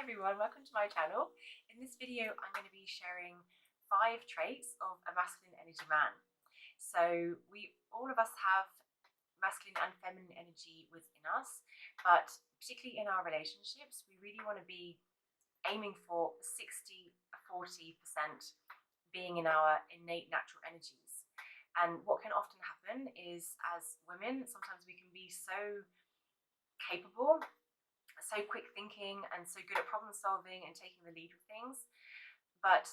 everyone, welcome to my channel. In this video I'm going to be sharing 5 traits of a masculine energy man. So all of us have masculine and feminine energy within us, but particularly in our relationships we really want to be aiming for 60-40% being in our innate natural energies. And what can often happen is, as women, sometimes we can be so capable, so quick thinking, and so good at problem solving and taking the lead with things, but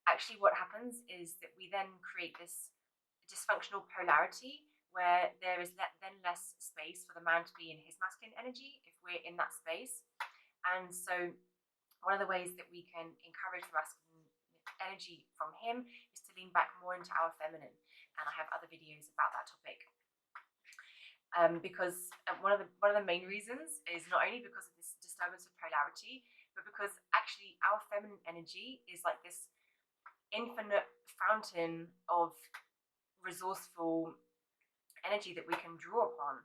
actually what happens is that we then create this dysfunctional polarity where there is then less space for the man to be in his masculine energy if we're in that space. And so one of the ways that we can encourage the masculine energy from him is to lean back more into our feminine, and I have other videos about that topic. Because one of the main reasons is not only because of this disturbance of polarity, but because actually our feminine energy is like this infinite fountain of resourceful energy that we can draw upon.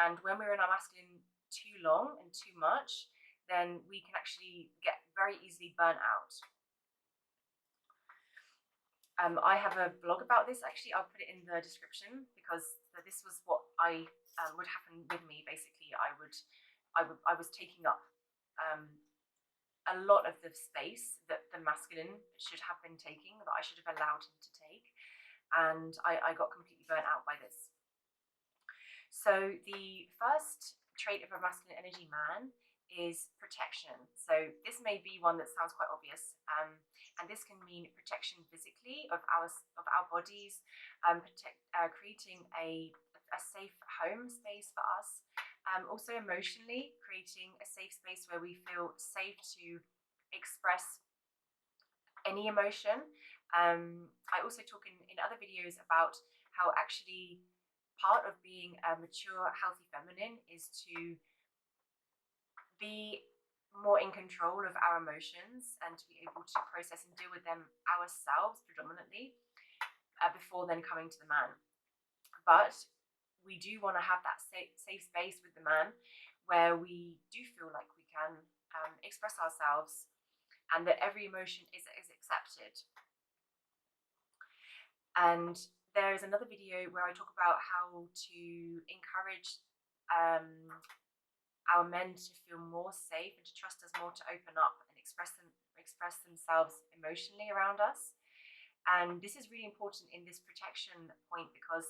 And when we're in our masculine too long and too much, then we can actually get very easily burnt out. I have a blog about this, actually. I'll put it in the description, because this was what would happen with me. Basically, I was taking up a lot of the space that the masculine should have been taking, that I should have allowed him to take, and I got completely burnt out by this. So the first trait of a masculine energy man is protection. So this may be one that sounds quite obvious, and this can mean protection physically of our bodies, creating a safe home space for us, also emotionally creating a safe space where we feel safe to express any emotion. I also talk in other videos about how actually part of being a mature, healthy feminine is to be more in control of our emotions and to be able to process and deal with them ourselves predominantly, before then coming to the man. But we do want to have that safe space with the man where we do feel like we can express ourselves and that every emotion is accepted. And there is another video where I talk about how to encourage our men to feel more safe and to trust us more, to open up and express themselves emotionally around us. And this is really important in this protection point, because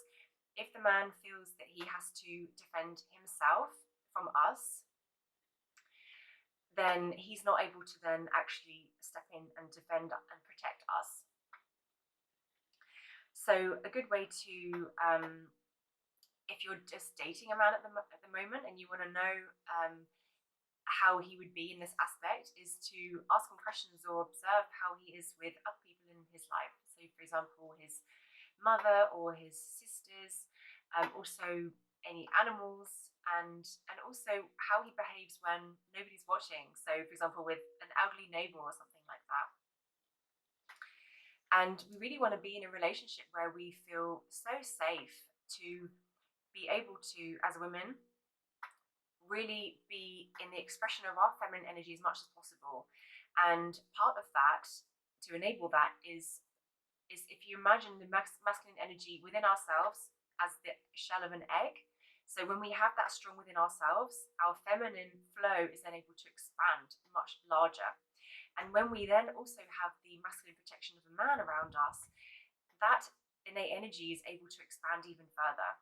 if the man feels that he has to defend himself from us, then he's not able to then actually step in and defend and protect us. So a good way to, if you're just dating a man at the moment and you want to know how he would be in this aspect, is to ask him questions or observe how he is with other people in his life. So for example, his mother or his sisters, also any animals, and also how he behaves when nobody's watching. So for example, with an elderly neighbor or something like that. And we really want to be in a relationship where we feel so safe to be able to, as women, really be in the expression of our feminine energy as much as possible. And part of that, to enable that, is if you imagine the masculine energy within ourselves as the shell of an egg. So when we have that strong within ourselves, our feminine flow is then able to expand much larger. And when we then also have the masculine protection of a man around us, that innate energy is able to expand even further.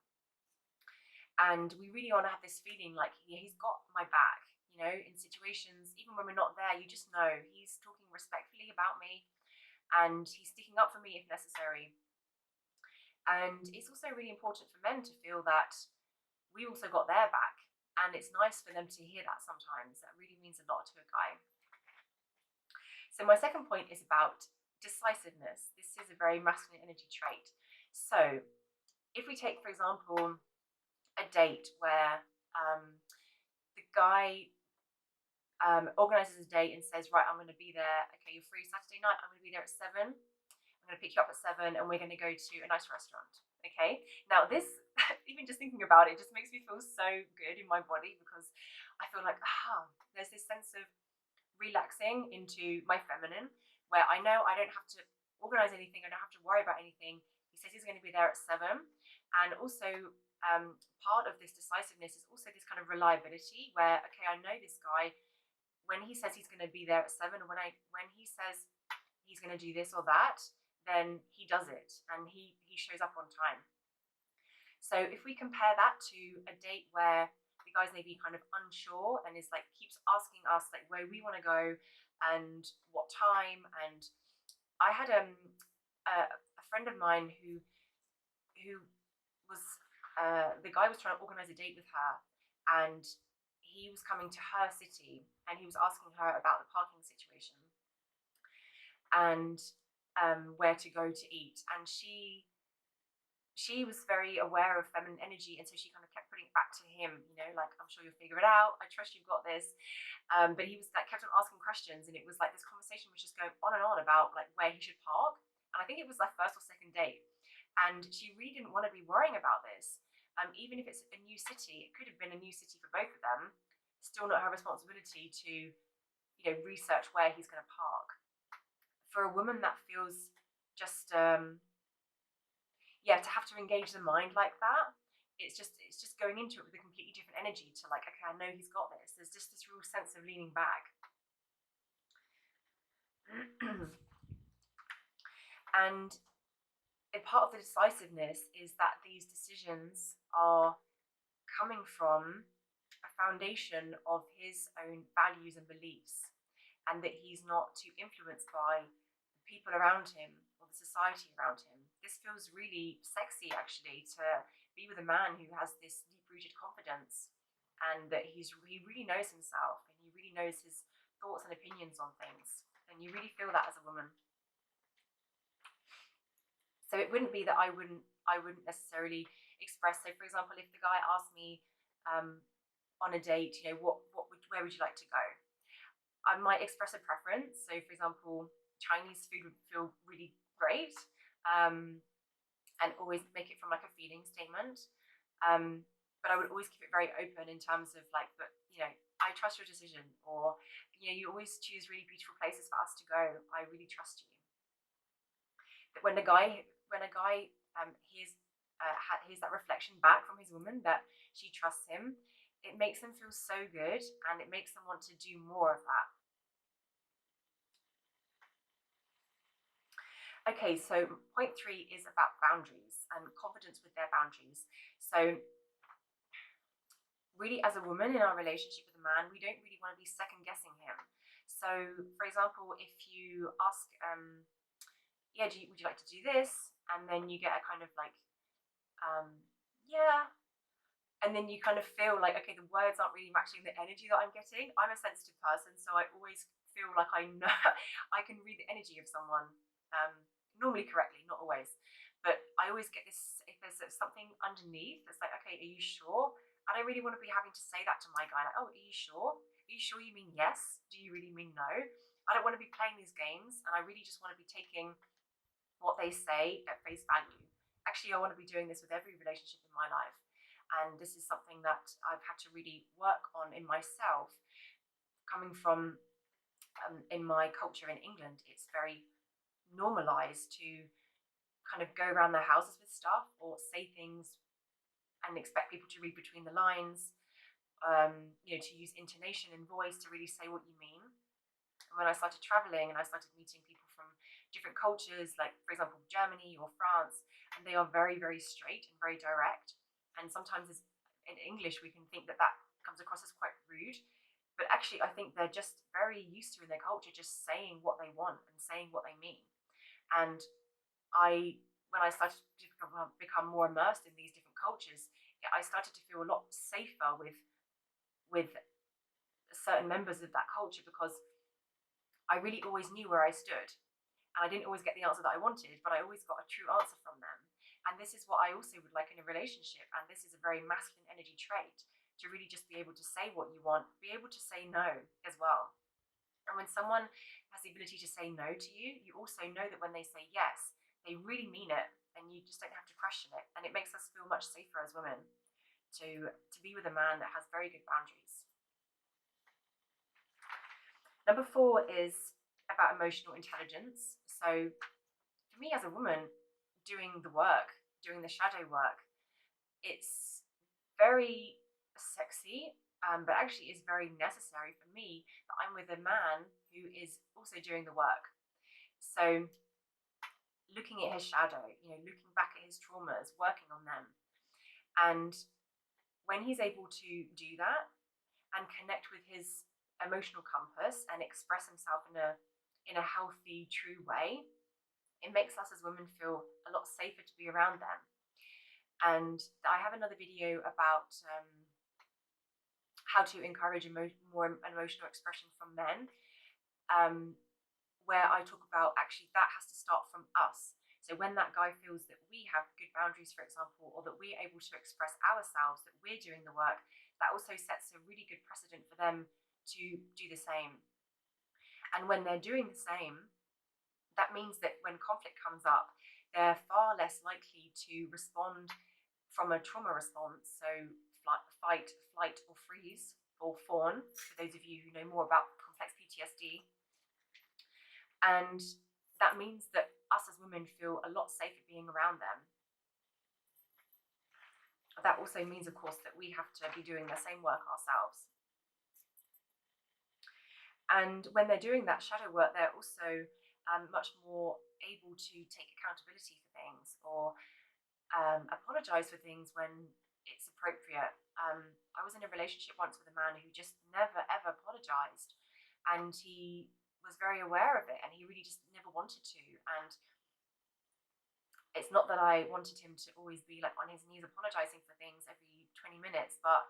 And we really want to have this feeling like he's got my back, you know, in situations, even when we're not there, you just know he's talking respectfully about me and he's sticking up for me if necessary. And it's also really important for men to feel that we also got their back, and it's nice for them to hear that sometimes. That really means a lot to a guy. So my second point is about decisiveness. This is a very masculine energy trait. So if we take, for example, a date where the guy organizes a date and says, right, I'm going to be there. Okay, you're free Saturday night. I'm going to be there at 7. I'm going to pick you up at 7 and we're going to go to a nice restaurant. Okay, now this, even just thinking about it, just makes me feel so good in my body, because I feel like, there's this sense of relaxing into my feminine, where I know I don't have to organize anything, I don't have to worry about anything. He says he's going to be there at 7. And also, part of this decisiveness is also this kind of reliability where, okay, I know this guy, when he says he's going to be there at 7, when he says he's going to do this or that, then he does it, and he shows up on time. So if we compare that to a date where the guy's maybe kind of unsure and is like keeps asking us like where we want to go and what time, and I had a friend of mine who was the guy was trying to organize a date with her, and he was coming to her city and he was asking her about the parking situation and where to go to eat, and she was very aware of feminine energy, and so she kind of kept putting it back to him, like, I'm sure you'll figure it out, I trust you've got this. But he was like kept on asking questions, and it was like this conversation was just going on and on about like where he should park. And I think it was their first or second date, and she really didn't want to be worrying about this. Even if it's a new city, it could have been a new city for both of them, still not her responsibility to research where he's going to park. For a woman, that feels just to have to engage the mind like that, it's just going into it with a completely different energy to like, okay, I know he's got this. There's just this real sense of leaning back. And a part of the decisiveness is that these decisions are coming from a foundation of his own values and beliefs, and that he's not too influenced by the people around him or the society around him. This feels really sexy, actually, to be with a man who has this deep-rooted confidence, and that he really knows himself, and he really knows his thoughts and opinions on things, and you really feel that as a woman. So it wouldn't be that I wouldn't necessarily express. So, for example, if the guy asked me on a date, where would you like to go? I might express a preference. So, for example, Chinese food would feel really great, and always make it from like a feeling statement. But I would always keep it very open in terms of like, but I trust your decision, or you always choose really beautiful places for us to go. I really trust you. But when a guy hears that reflection back from his woman that she trusts him, it makes them feel so good, and it makes them want to do more of that. Okay, so point 3 is about boundaries and confidence with their boundaries. So really, as a woman in our relationship with a man, we don't really want to be second guessing him. So, for example, if you ask, would you like to do this? And then you get a kind of like, yeah. And then you kind of feel like, okay, the words aren't really matching the energy that I'm getting. I'm a sensitive person, so I always feel like I know I can read the energy of someone, normally correctly, not always. But I always get this, if there's something underneath that's like, okay, are you sure? I don't really want to be having to say that to my guy, like, oh, are you sure? Are you sure you mean yes? Do you really mean no? I don't want to be playing these games, and I really just want to be taking what they say at face value. Actually, I want to be doing this with every relationship in my life. And this is something that I've had to really work on in myself. Coming from, in my culture in England, it's very normalized to kind of go around their houses with stuff or say things and expect people to read between the lines, to use intonation and voice to really say what you mean. And when I started traveling and I started meeting people from different cultures, like, for example, Germany or France, and they are very, very straight and very direct. And sometimes in English, we can think that comes across as quite rude. But actually, I think they're just very used to, in their culture, just saying what they want and saying what they mean. And when I started to become more immersed in these different cultures, I started to feel a lot safer with certain members of that culture, because I really always knew where I stood. And I didn't always get the answer that I wanted, but I always got a true answer from them. And this is what I also would like in a relationship. And this is a very masculine energy trait, to really just be able to say what you want, be able to say no as well. And when someone has the ability to say no to you, you also know that when they say yes, they really mean it, and you just don't have to question it. And it makes us feel much safer as women to be with a man that has very good boundaries. Number 4 is about emotional intelligence. So for me as a woman, doing the work, doing the shadow work, it's very sexy, but actually is very necessary for me that I'm with a man who is also doing the work. So looking at his shadow, looking back at his traumas, working on them. And when he's able to do that and connect with his emotional compass and express himself in a healthy, true way, it makes us as women feel a lot safer to be around them. And I have another video about how to encourage more emotional expression from men, um, where I talk about actually that has to start from us. So when that guy feels that we have good boundaries, for example, or that we're able to express ourselves, that we're doing the work, that also sets a really good precedent for them to do the same. And when they're doing the same, that means that when conflict comes up, they're far less likely to respond from a trauma response. So fight, flight, or freeze, or fawn, for those of you who know more about complex PTSD. And that means that us as women feel a lot safer being around them. That also means, of course, that we have to be doing the same work ourselves. And when they're doing that shadow work, they're also much more able to take accountability for things, or apologize for things when it's appropriate. I was in a relationship once with a man who just never ever apologized, and he was very aware of it, and he really just never wanted to. And it's not that I wanted him to always be like on his knees apologizing for things every 20 minutes, but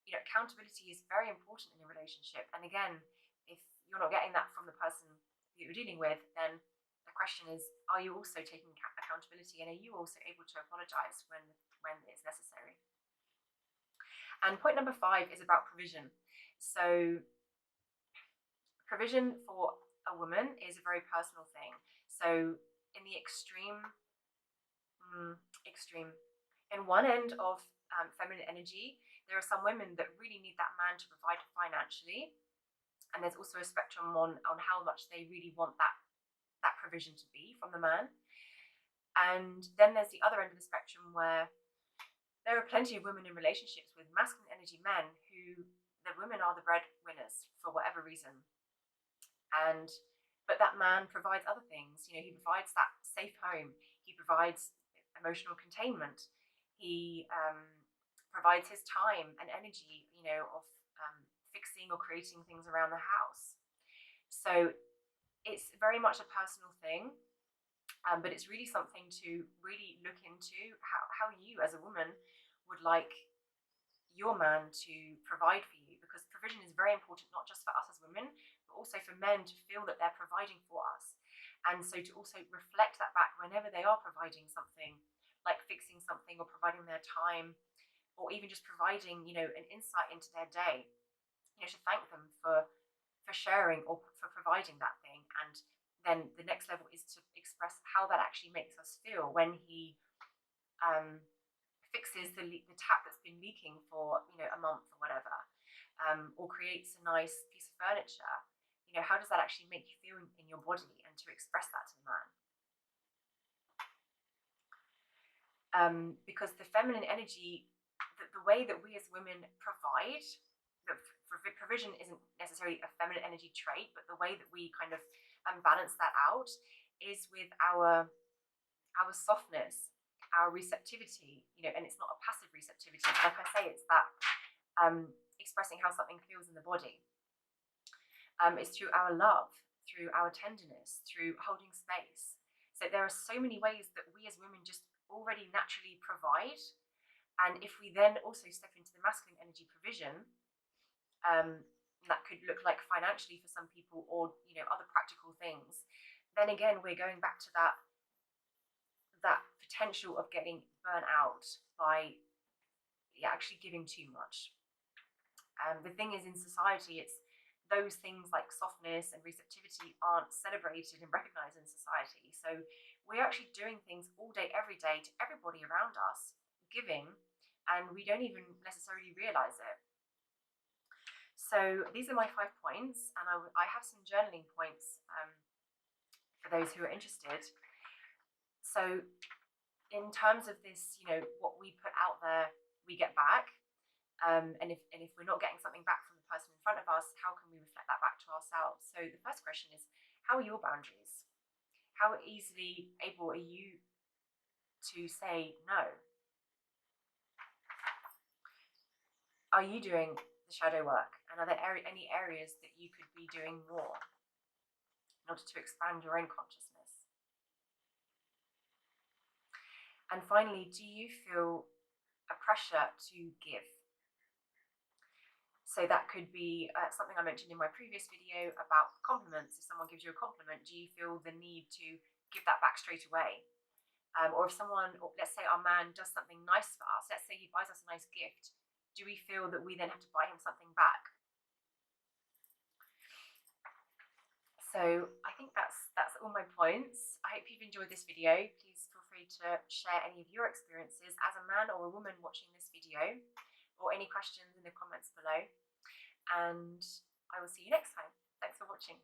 accountability is very important in a relationship. And again, if you're not getting that from the person that you're dealing with, then the question is, are you also taking accountability, and are you also able to apologize when it's necessary? And point number 5 is about provision. So provision for a woman is a very personal thing. So in the extreme, in one end of feminine energy, there are some women that really need that man to provide financially, and there's also a spectrum on how much they really want that provision to be from the man. And then there's the other end of the spectrum where there are plenty of women in relationships with masculine energy men who the women are the breadwinners for whatever reason. But that man provides other things. He provides that safe home. He provides emotional containment. He provides his time and energy, of fixing or creating things around the house. So it's very much a personal thing, but it's really something to really look into, how you as a woman would like your man to provide for you, because provision is very important, not just for us as women, but also for men to feel that they're providing for us. And so to also reflect that back whenever they are providing something, like fixing something or providing their time, or even just providing, an insight into their day, to thank them for sharing or for providing that thing. And then the next level is to express how that actually makes us feel when he fixes the tap that's been leaking for a month or whatever, or creates a nice piece of furniture. How does that actually make you feel in your body, and to express that to the man? Because the feminine energy, the way that we as women provide, provision isn't necessarily a feminine energy trait, but the way that we kind of balance that out is with our softness, our receptivity, and it's not a passive receptivity. Like I say, it's that expressing how something feels in the body. It's through our love, through our tenderness, through holding space. So there are so many ways that we as women just already naturally provide. And if we then also step into the masculine energy provision, that could look like financially for some people, or other practical things, then again we're going back to that potential of getting burnt out by actually giving too much. The thing is, in society, it's those things like softness and receptivity aren't celebrated and recognized in society. So we're actually doing things all day, every day, to everybody around us, giving, and we don't even necessarily realize it. So these are my 5 points, and I have some journaling points for those who are interested. So in terms of this, what we put out there, we get back. And if we're not getting something back from the person in front of us, how can we reflect that back to ourselves? So the first question is, how are your boundaries? How easily able are you to say no? Are you doing the shadow work? And are there any areas that you could be doing more in order to expand your own consciousness? And finally, do you feel a pressure to give? So that could be something I mentioned in my previous video about compliments. If someone gives you a compliment, do you feel the need to give that back straight away? Or if someone, let's say our man does something nice for us, let's say he buys us a nice gift, do we feel that we then have to buy him something back? So I think that's all my points. I hope you've enjoyed this video. Please feel free to share any of your experiences as a man or a woman watching this video, or any questions in the comments below. And I will see you next time. Thanks for watching.